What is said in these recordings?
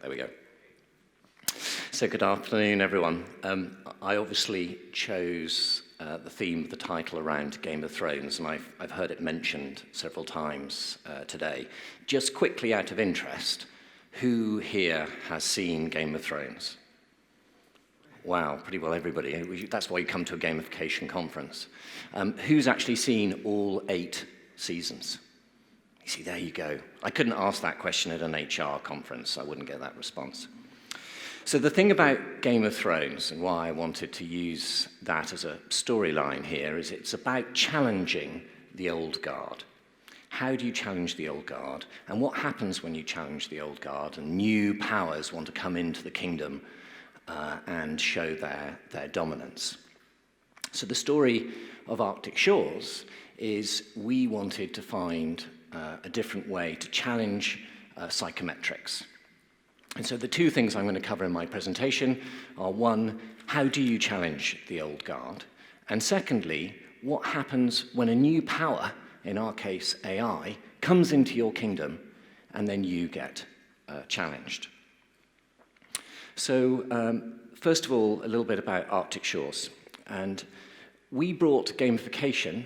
There we go. So good afternoon, everyone. I obviously chose the theme of the title around Game of Thrones, and I've heard it mentioned several times today. Just quickly out of interest, who here has seen Game of Thrones? Wow, pretty well everybody. That's why you come to a gamification conference. Who's actually seen all 8 seasons? You see, there you go. I couldn't ask that question at an HR conference. I wouldn't get that response. So the thing about Game of Thrones, and why I wanted to use that as a storyline here, is it's about challenging the old guard. How do you challenge the old guard? And what happens when you challenge the old guard and new powers want to come into the kingdom and show their dominance? So the story of Arctic Shores is we wanted to find a different way to challenge psychometrics. And so the 2 things I'm going to cover in my presentation are, 1, how do you challenge the old guard? And secondly, what happens when a new power, in our case AI, comes into your kingdom and then you get challenged. So first of all, a little bit about Arctic Shores. And we brought gamification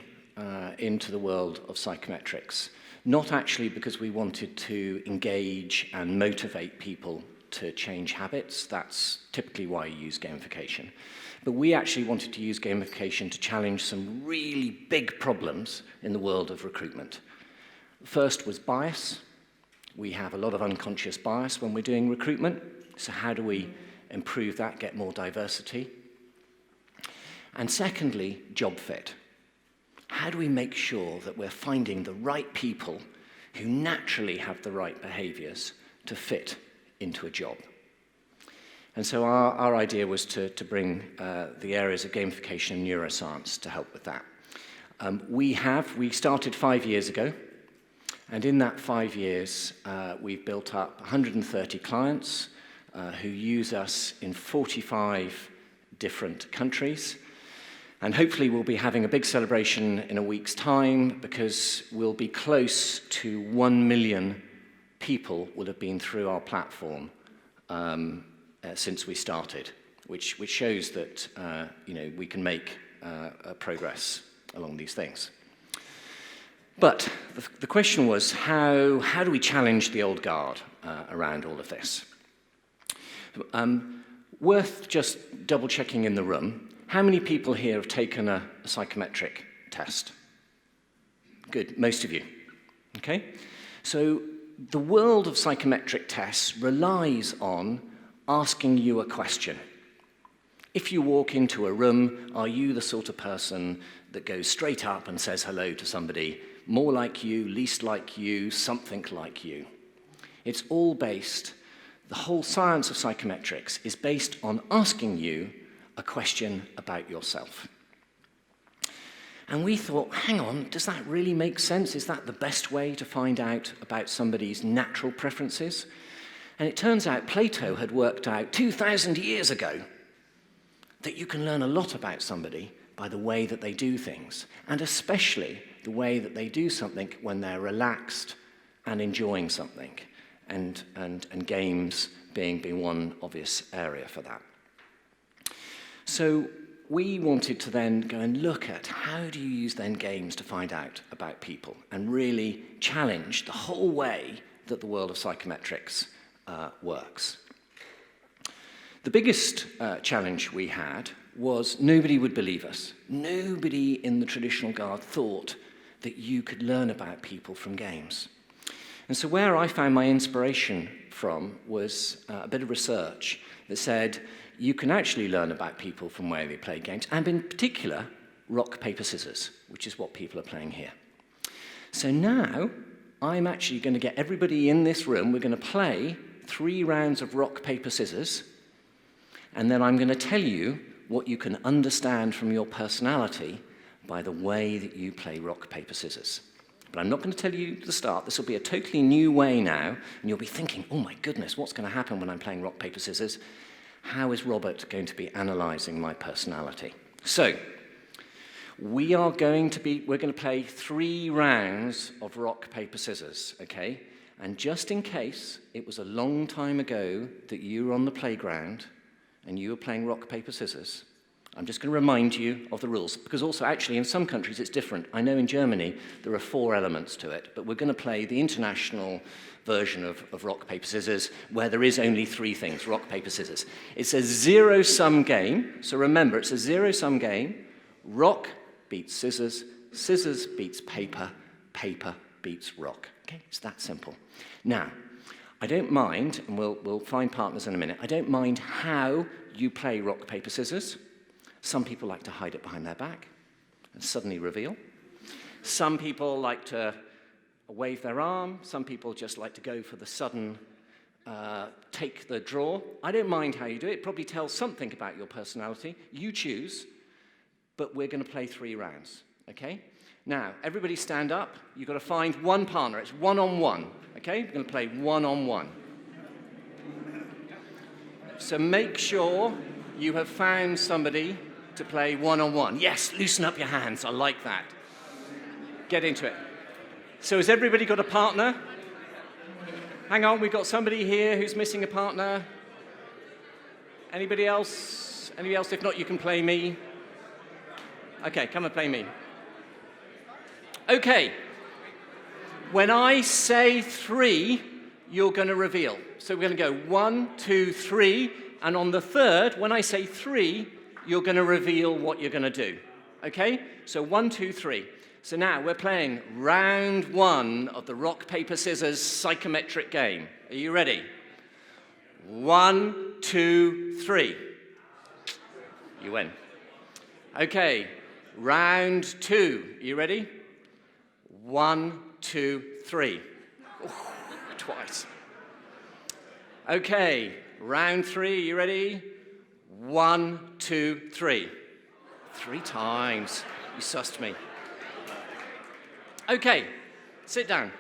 into the world of psychometrics, not actually because we wanted to engage and motivate people to change habits. That's typically why you use gamification. But we actually wanted to use gamification to challenge some really big problems in the world of recruitment. First was bias. We have a lot of unconscious bias when we're doing recruitment. So how do we improve that, get more diversity? And secondly, job fit. How do we make sure that we're finding the right people who naturally have the right behaviors to fit into a job? And so our idea was to bring the areas of gamification and neuroscience to help with that. We started 5 years ago, and in that 5 years, we've built up 130 clients who use us in 45 different countries. And hopefully we'll be having a big celebration in a week's time, because we'll be close to 1 million people will have been through our platform since we started, which shows that we can make progress along these things. But the question was, how do we challenge the old guard around all of this? Worth just double-checking in the room. How many people here have taken a psychometric test? Good, most of you. Okay? So the world of psychometric tests relies on asking you a question. If you walk into a room, are you the sort of person that goes straight up and says hello to somebody, more like you, least like you, something like you? It's all based, the whole science of psychometrics is based on asking you a question about yourself. And we thought, hang on, does that really make sense? Is that the best way to find out about somebody's natural preferences? And it turns out Plato had worked out 2,000 years ago that you can learn a lot about somebody by the way that they do things, and especially the way that they do something when they're relaxed and enjoying something, and games being one obvious area for that. So we wanted to then go and look at how do you use then games to find out about people and really challenge the whole way that the world of psychometrics works. The biggest challenge we had was nobody would believe us. Nobody in the traditional guard thought that you could learn about people from games. And so where I found my inspiration from was a bit of research that said you can actually learn about people from where they play games, and in particular, rock, paper, scissors, which is what people are playing here. So now, I'm actually going to get everybody in this room, we're going to play 3 rounds of rock, paper, scissors, and then I'm going to tell you what you can understand from your personality by the way that you play rock, paper, scissors. But I'm not going to tell you the start. This will be a totally new way now, and you'll be thinking, oh my goodness, what's going to happen when I'm playing rock, paper, scissors? How is Robert going to be analysing my personality? So, we're going to play 3 rounds of rock, paper, scissors, okay? And just in case it was a long time ago that you were on the playground and you were playing rock, paper, scissors, I'm just going to remind you of the rules, because also actually in some countries it's different. I know in Germany there are 4 elements to it, but we're going to play the international version of rock, paper, scissors, where there is only 3 things, rock, paper, scissors. It's a zero-sum game, so remember, it's a zero-sum game. Rock beats scissors, scissors beats paper, paper beats rock. Okay, it's that simple. Now, I don't mind, and we'll find partners in a minute, I don't mind how you play rock, paper, scissors. Some people like to hide it behind their back and suddenly reveal. Some people like to wave their arm. Some people just like to go for the sudden take the draw. I don't mind how you do it. It probably tells something about your personality. You choose, but we're going to play 3 rounds, okay? Now, everybody stand up. You've got to find one partner. It's one-on-one, okay? We're going to play one-on-one. So make sure you have found somebody to play one-on-one. Yes, loosen up your hands. I like that. Get into it. So has everybody got a partner? Hang on, we've got somebody here who's missing a partner. Anybody else? Anybody else? If not, you can play me. Okay, come and play me. Okay. When I say 3, you're going to reveal. So we're going to go 1, 2, 3, and on the 3rd, when I say 3, you're going to reveal what you're going to do. Okay? So 1, 2, 3. So now we're playing round 1 of the rock, paper, scissors psychometric game. Are you ready? 1, 2, 3. You win. Okay. Round 2. Are you ready? 1, 2, 3. Oh, twice. Okay. Round 3. Are you ready? 1, 2, 3. 3 times. You sussed me. Okay, sit down.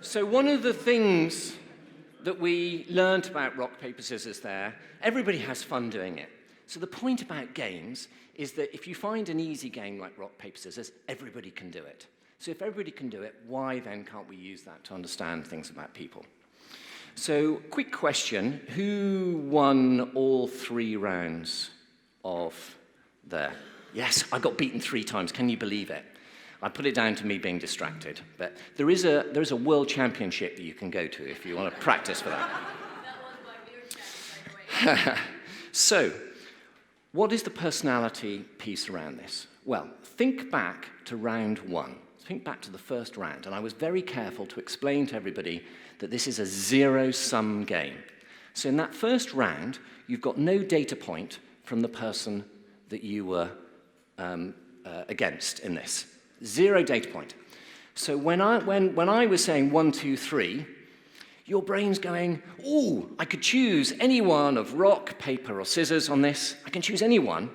So one of the things that we learned about rock, paper, scissors there, everybody has fun doing it. So the point about games is that if you find an easy game like rock, paper, scissors, everybody can do it. So if everybody can do it, why then can't we use that to understand things about people? So, quick question, who won all 3 rounds of there? Yes, I got beaten 3 times, can you believe it? I put it down to me being distracted, but there is a world championship that you can go to if you want to practice for that. That was my beer. So, what is the personality piece around this? Well, think back to round 1. Think back to the first round, and I was very careful to explain to everybody that this is a zero-sum game. So in that first round, you've got no data point from the person that you were against in this. 0 data point. So when I was saying 1, 2, 3, your brain's going, ooh, I could choose any one of rock, paper, or scissors on this. I can choose any one.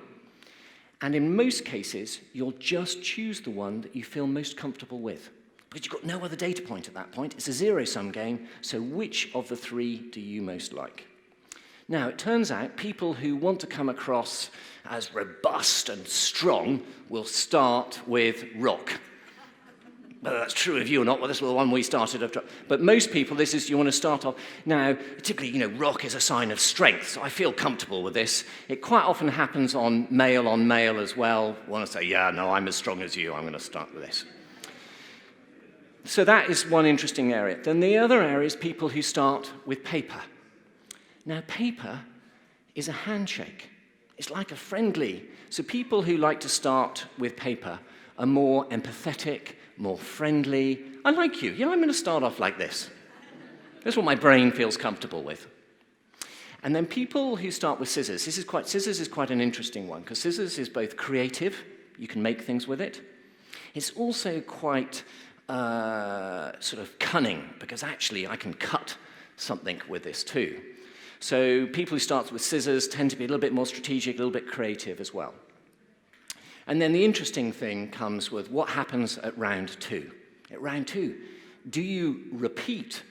And in most cases, you'll just choose the one that you feel most comfortable with, because you've got no other data point at that point. It's a zero-sum game, so which of the 3 do you most like? Now, it turns out people who want to come across as robust and strong will start with rock. Whether that's true of you or not, well, this was the one we started after. But most people, this is, you want to start off. Now, typically, rock is a sign of strength, so I feel comfortable with this. It quite often happens on male as well. I want to say, yeah, no, I'm as strong as you, I'm going to start with this. So that is one interesting area. Then the other area is people who start with paper. Now, paper is a handshake. It's like a friendly. So people who like to start with paper are more empathetic, more friendly. I like you. I'm going to start off like this. That's what my brain feels comfortable with. And then people who start with scissors. Scissors is quite an interesting one, because scissors is both creative. You can make things with it. It's also quite sort of cunning, because actually I can cut something with this too. So people who start with scissors tend to be a little bit more strategic, a little bit creative as well. And then the interesting thing comes with what happens at round 2. At round 2, do you repeat,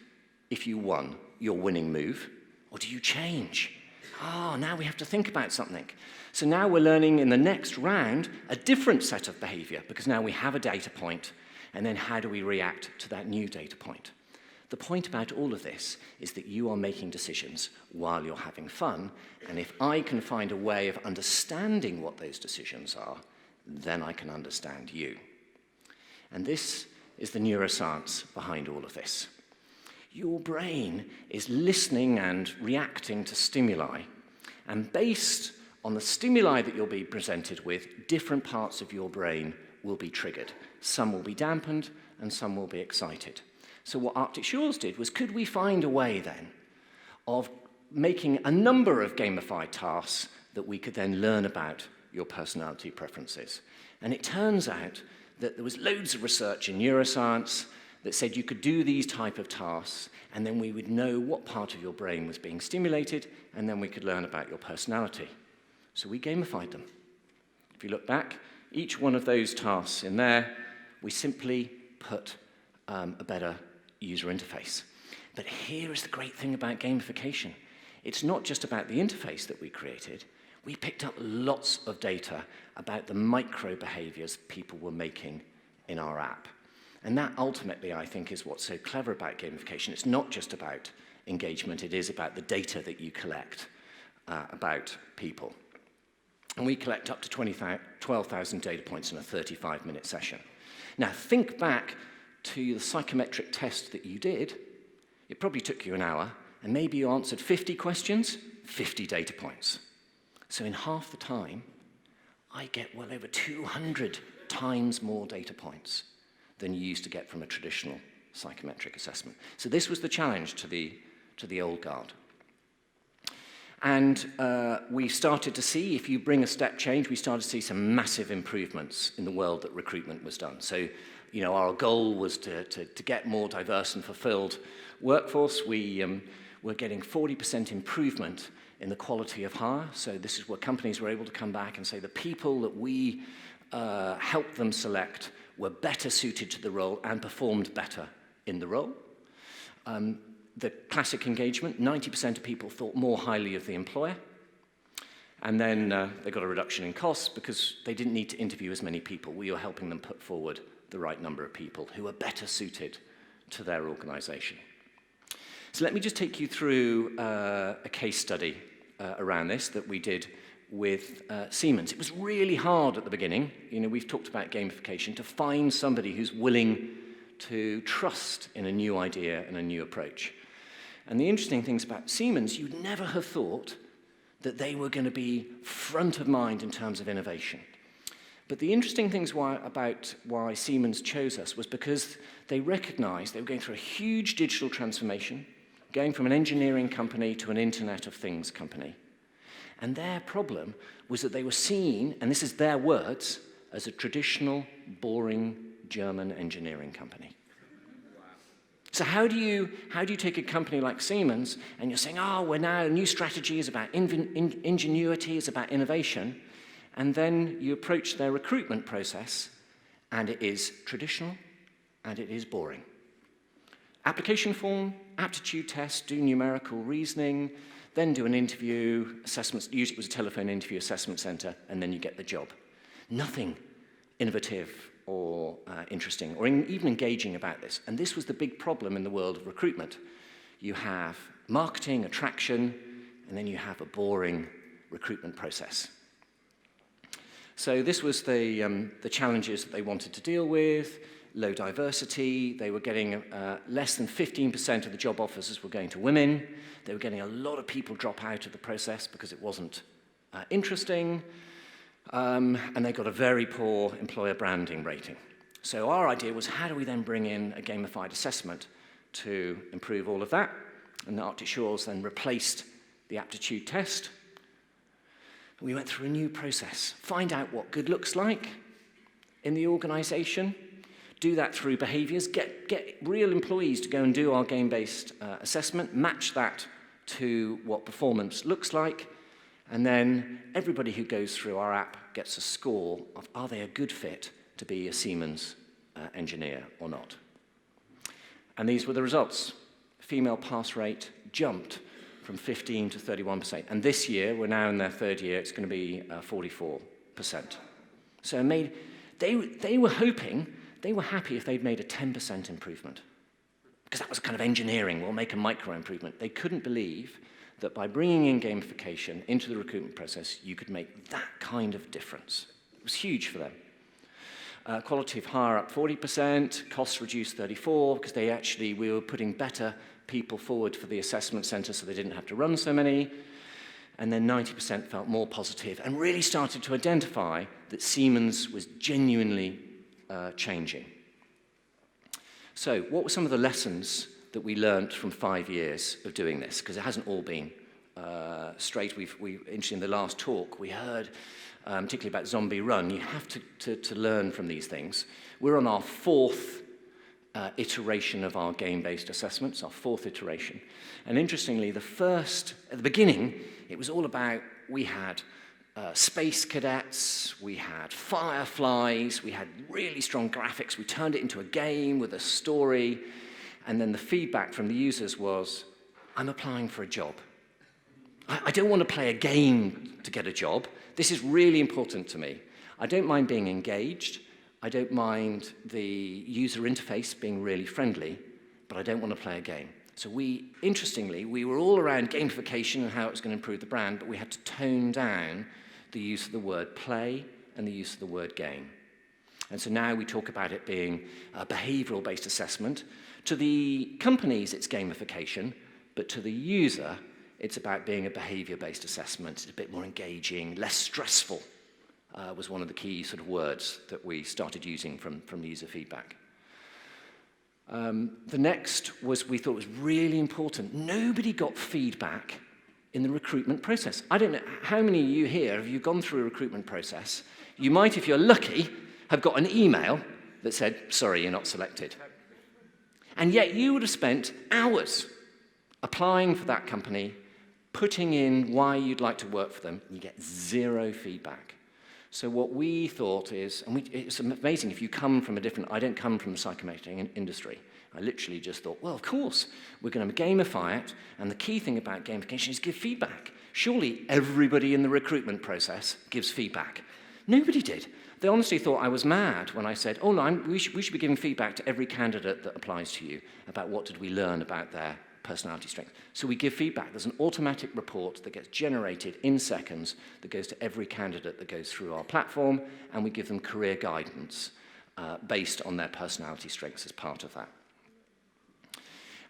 if you won, your winning move, or do you change? now we have to think about something. So now we're learning in the next round a different set of behavior, because now we have a data point, and then how do we react to that new data point? The point about all of this is that you are making decisions while you're having fun, and if I can find a way of understanding what those decisions are, then I can understand you. And this is the neuroscience behind all of this. Your brain is listening and reacting to stimuli, and based on the stimuli that you'll be presented with, different parts of your brain will be triggered. Some will be dampened, and some will be excited. So what Arctic Shores did was, could we find a way then of making a number of gamified tasks that we could then learn about your personality preferences? And it turns out that there was loads of research in neuroscience that said you could do these type of tasks, and then we would know what part of your brain was being stimulated, and then we could learn about your personality. So we gamified them. If you look back, each one of those tasks in there, we simply put a better user interface. But here is the great thing about gamification. It's not just about the interface that we created. We picked up lots of data about the micro behaviors people were making in our app. And that ultimately, I think, is what's so clever about gamification. It's not just about engagement, it is about the data that you collect about people. And we collect up to 12,000 data points in a 35-minute session. Now, think back to the psychometric test that you did. It probably took you an hour, and maybe you answered 50 questions, 50 data points. So in half the time, I get well over 200 times more data points than you used to get from a traditional psychometric assessment. So this was the challenge to the old guard. And we started to see, if you bring a step change, we started to see some massive improvements in the world that recruitment was done. So, you know, our goal was to get more diverse and fulfilled workforce. We're getting 40% improvement in the quality of hire. So this is where companies were able to come back and say the people that we helped them select were better suited to the role and performed better in the role. The classic engagement, 90% of people thought more highly of the employer. And then they got a reduction in costs because they didn't need to interview as many people. We were helping them put forward the right number of people who are better suited to their organization. So let me just take you through a case study around this that we did with Siemens. It was really hard at the beginning. You know, we've talked about gamification, to find somebody who's willing to trust in a new idea and a new approach. And the interesting things about Siemens, you'd never have thought that they were going to be front of mind in terms of innovation. But the interesting things about why Siemens chose us was because they recognized they were going through a huge digital transformation, going from an engineering company to an Internet of Things company. And their problem was that they were seen, and this is their words, as a traditional, boring German engineering company. So how do you take a company like Siemens and you're saying, we're now, a new strategy is about ingenuity, it's about innovation, and then you approach their recruitment process and it is traditional and it is boring. Application form, aptitude test, do numerical reasoning, then do an interview, assessments, usually it was a telephone interview, assessment center, and then you get the job. Nothing innovative or interesting, or even engaging about this. And this was the big problem in the world of recruitment. You have marketing, attraction, and then you have a boring recruitment process. So this was the challenges that they wanted to deal with. Low diversity, they were getting less than 15% of the job offers were going to women. They were getting a lot of people drop out of the process because it wasn't interesting. And they got a very poor employer branding rating. So our idea was, how do we then bring in a gamified assessment to improve all of that? And Arctic Shores then replaced the aptitude test. We went through a new process. Find out what good looks like in the organization. Do that through behaviors. Get real employees to go and do our game-based assessment. Match that to what performance looks like. And then everybody who goes through our app gets a score of, are they a good fit to be a Siemens engineer or not? And these were the results. Female pass rate jumped from 15 to 31%. And this year, we're now in their third year, it's going to be 44%. So they were hoping, they were happy if they'd made a 10% improvement. Because that was kind of engineering, we'll make a micro improvement. They couldn't believe that by bringing in gamification into the recruitment process, you could make that kind of difference. It was huge for them. Quality of hire up 40%, costs reduced 34%, because we were putting better people forward for the assessment centre so they didn't have to run so many. And then 90% felt more positive and really started to identify that Siemens was genuinely changing. So what were some of the lessons that we learned from 5 years of doing this? Because it hasn't all been straight. Interesting, in the last talk, we heard particularly about Zombie Run. You have to learn from these things. We're on our fourth iteration of our game-based assessments, our fourth iteration. And interestingly, at the beginning, it was all about, we had space cadets, we had fireflies, we had really strong graphics, we turned it into a game with a story, and then the feedback from the users was, I'm applying for a job. I don't want to play a game to get a job. This is really important to me. I don't mind being engaged, I don't mind the user interface being really friendly, but I don't want to play a game. So interestingly, we were all around gamification and how it was going to improve the brand, but we had to tone down the use of the word play and the use of the word game. And so now we talk about it being a behavioral-based assessment. To the companies, it's gamification, but to the user, it's about being a behavior-based assessment. It's a bit more engaging, less stressful, was one of the key sort of words that we started using from user feedback. The next we thought was really important. Nobody got feedback in the recruitment process. I don't know, how many of you here have you gone through a recruitment process? You might, if you're lucky, have got an email that said, sorry, you're not selected. And yet you would have spent hours applying for that company, putting in why you'd like to work for them, and you get zero feedback. So what we thought is, and it's amazing if you come from I don't come from the psychometric industry. I literally just thought, well, of course, we're going to gamify it, and the key thing about gamification is give feedback. Surely everybody in the recruitment process gives feedback. Nobody did. They honestly thought I was mad when I said, oh no, we should be giving feedback to every candidate that applies to you about what did we learn about their personality strength. So we give feedback. There's an automatic report that gets generated in seconds that goes to every candidate that goes through our platform, and we give them career guidance based on their personality strengths as part of that.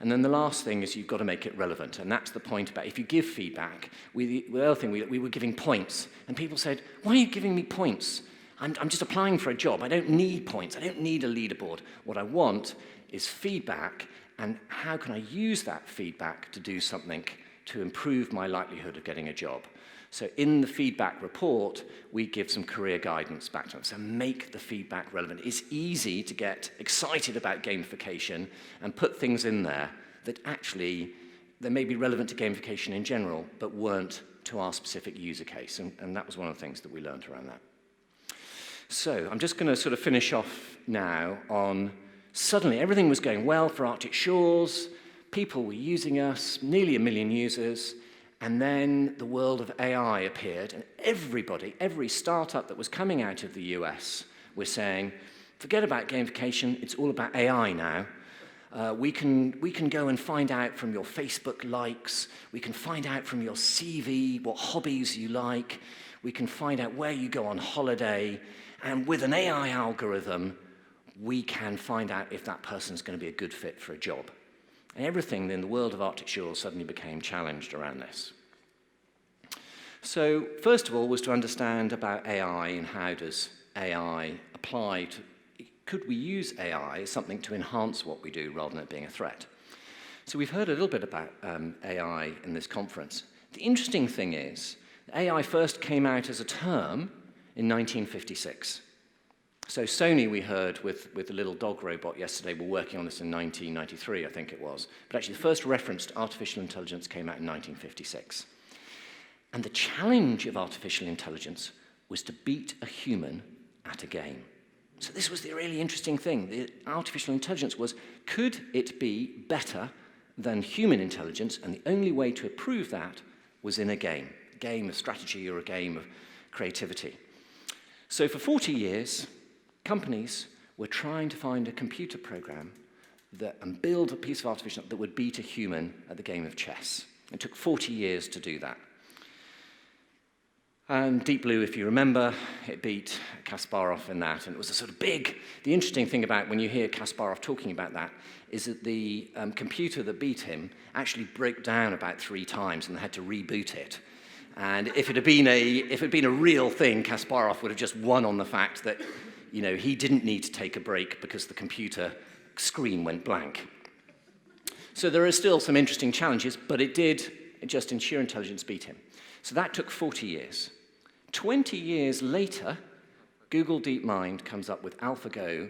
And then the last thing is you've got to make it relevant, and that's the point about if you give feedback. The other thing, we were giving points, and people said, why are you giving me points? I'm just applying for a job. I don't need points. I don't need a leaderboard. What I want is feedback, and how can I use that feedback to do something to improve my likelihood of getting a job? So in the feedback report, we give some career guidance back to them. So make the feedback relevant. It's easy to get excited about gamification and put things in there that actually they may be relevant to gamification in general, but weren't to our specific user case. And that was one of the things that we learned around that. So I'm just going to sort of finish off now on suddenly everything was going well for Arctic Shores. People were using us, nearly 1 million users. And then the world of AI appeared, and every startup that was coming out of the US was saying, forget about gamification, it's all about AI now. We can go and find out from your Facebook likes, we can find out from your CV what hobbies you like, we can find out where you go on holiday, and with an AI algorithm, we can find out if that person's going to be a good fit for a job. And everything in the world of Arctic Shores suddenly became challenged around this. So first of all was to understand about AI and how does AI apply to, could we use AI as something to enhance what we do rather than it being a threat? So we've heard a little bit about AI in this conference. The interesting thing is, AI first came out as a term in 1956. So Sony, we heard with the little dog robot yesterday, were working on this in 1993, I think it was. But actually, the first reference to artificial intelligence came out in 1956. And the challenge of artificial intelligence was to beat a human at a game. So this was the really interesting thing. The artificial intelligence was, could it be better than human intelligence, and the only way to prove that was in a game of strategy or a game of creativity. So for 40 years, companies were trying to find a computer program and build a piece of artificial that would beat a human at the game of chess. It took 40 years to do that. And Deep Blue, if you remember, it beat Kasparov in that, and it was a sort of big... The interesting thing about when you hear Kasparov talking about that is that the computer that beat him actually broke down about 3 times and they had to reboot it. And if it had been a real thing, Kasparov would have just won on the fact that, you know, he didn't need to take a break because the computer screen went blank. So there are still some interesting challenges, but it did, just in sheer intelligence, beat him. So that took 40 years. 20 years later, Google DeepMind comes up with AlphaGo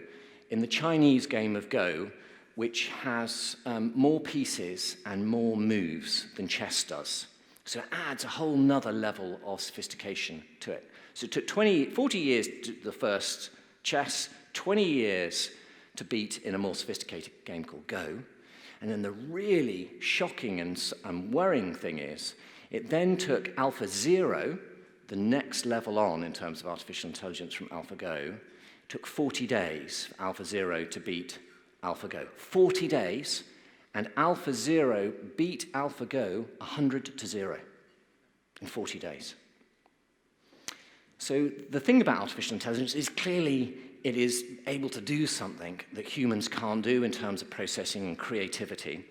in the Chinese game of Go, which has more pieces and more moves than chess does. So it adds a whole nother level of sophistication to it. So it took 40 years to do the first chess, 20 years to beat in a more sophisticated game called Go. And then the really shocking and worrying thing is, it then took AlphaZero, the next level on in terms of artificial intelligence from AlphaGo, it took 40 days for AlphaZero to beat AlphaGo. 40 days, and AlphaZero beat AlphaGo 100-0 in 40 days. So the thing about artificial intelligence is clearly it is able to do something that humans can't do in terms of processing and creativity.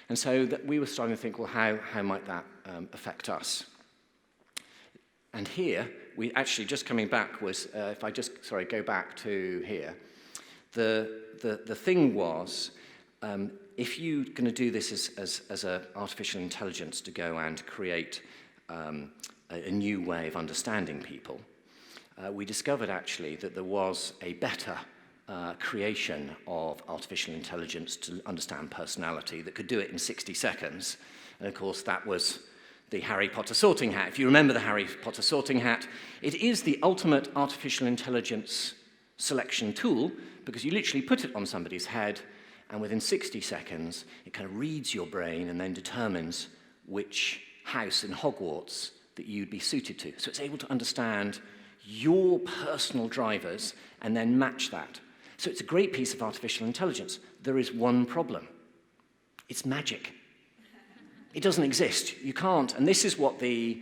And so that we were starting to think, well, how might that affect us? And here, we actually, just coming back was, if I just, go back to here, the thing was, if you're going to do this as an artificial intelligence to go and create a new way of understanding people, we discovered actually that there was a better creation of artificial intelligence to understand personality that could do it in 60 seconds. And of course, that was the Harry Potter sorting hat. If you remember the Harry Potter sorting hat, it is the ultimate artificial intelligence selection tool because you literally put it on somebody's head and within 60 seconds, it kind of reads your brain and then determines which house in Hogwarts that you'd be suited to. So it's able to understand your personal drivers and then match that. So it's a great piece of artificial intelligence. There is one problem. It's magic. It doesn't exist. You can't. And this is what the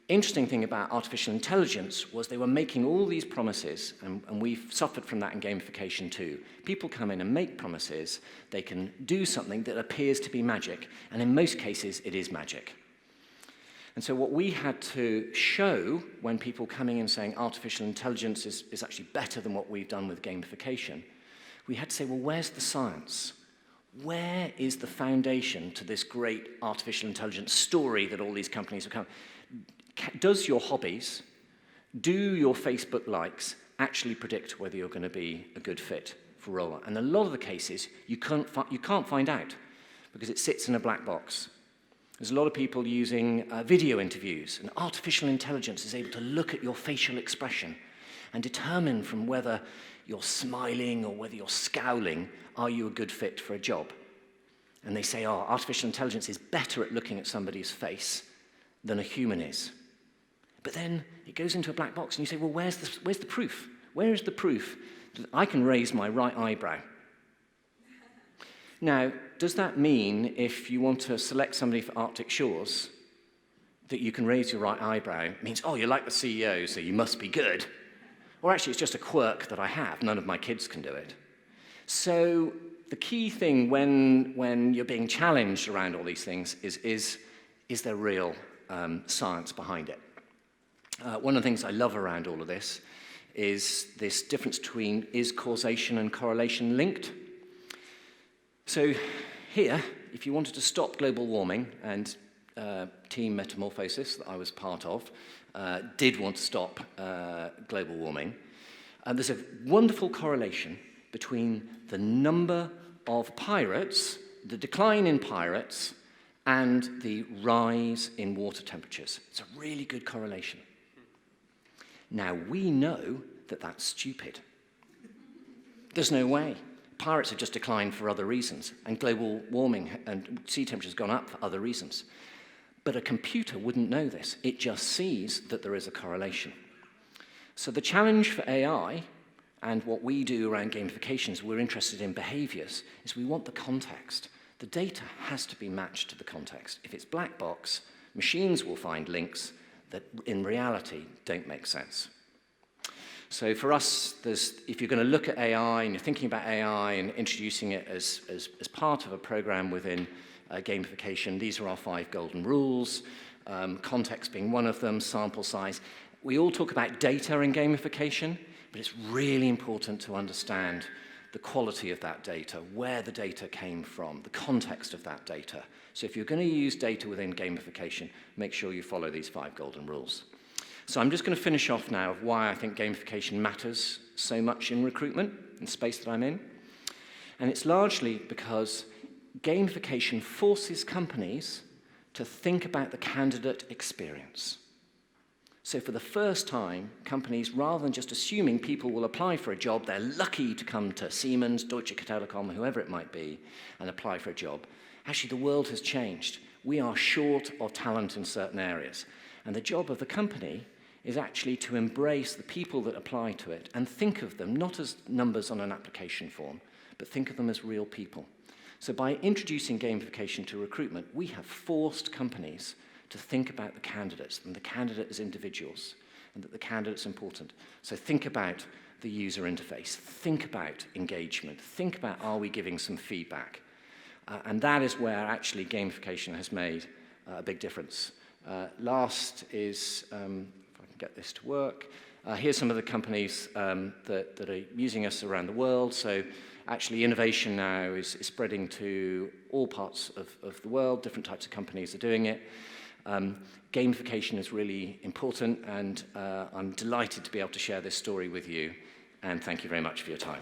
interesting thing about artificial intelligence was they were making all these promises, and we've suffered from that in gamification too. People come in and make promises. They can do something that appears to be magic, and in most cases, it is magic. And so what we had to show when people coming in saying artificial intelligence is actually better than what we've done with gamification, we had to say, well, where's the science? Where is the foundation to this great artificial intelligence story that all these companies have come? Does your hobbies, do your Facebook likes actually predict whether you're going to be a good fit for a role? And a lot of the cases, you can't find out because it sits in a black box. There's a lot of people using video interviews, and artificial intelligence is able to look at your facial expression and determine from whether you're smiling or whether you're scowling, are you a good fit for a job? And they say, oh, artificial intelligence is better at looking at somebody's face than a human is. But then it goes into a black box, and you say, well, where's the proof? Where is the proof that I can raise my right eyebrow? Now, does that mean if you want to select somebody for Arctic Shores that you can raise your right eyebrow? It means, oh, you're like the CEO, so you must be good. Or actually, it's just a quirk that I have. None of my kids can do it. So the key thing when you're being challenged around all these things is there real science behind it? One of the things I love around all of this is this difference between is causation and correlation linked? So here, if you wanted to stop global warming, and Team Metamorphosis that I was part of did want to stop global warming, there's a wonderful correlation between the number of pirates, the decline in pirates, and the rise in water temperatures. It's a really good correlation. Now, we know that that's stupid. There's no way. Pirates have just declined for other reasons, and global warming and sea temperature has gone up for other reasons. But a computer wouldn't know this. It just sees that there is a correlation. So the challenge for AI, and what we do around gamification is we're interested in behaviors, is we want the context. The data has to be matched to the context. If it's black box, machines will find links that in reality don't make sense. So for us, if you're going to look at AI and you're thinking about AI and introducing it as part of a program within gamification, these are our 5 golden rules, context being one of them, sample size. We all talk about data in gamification, but it's really important to understand the quality of that data, where the data came from, the context of that data. So if you're going to use data within gamification, make sure you follow these 5 golden rules. So I'm just going to finish off now of why I think gamification matters so much in recruitment, in the space that I'm in. And it's largely because gamification forces companies to think about the candidate experience. So for the first time, companies, rather than just assuming people will apply for a job, they're lucky to come to Siemens, Deutsche Telekom, whoever it might be, and apply for a job. Actually, the world has changed. We are short of talent in certain areas. And the job of the company is actually to embrace the people that apply to it and think of them not as numbers on an application form, but think of them as real people. So by introducing gamification to recruitment, we have forced companies to think about the candidates and the candidate as individuals, and that the candidate's important. So think about the user interface, think about engagement, think about, are we giving some feedback? And that is where actually gamification has made a big difference. Last is, if I can get this to work, here's some of the companies that are using us around the world. So actually innovation now is spreading to all parts of the world. Different types of companies are doing it. Gamification is really important, and I'm delighted to be able to share this story with you, and thank you very much for your time.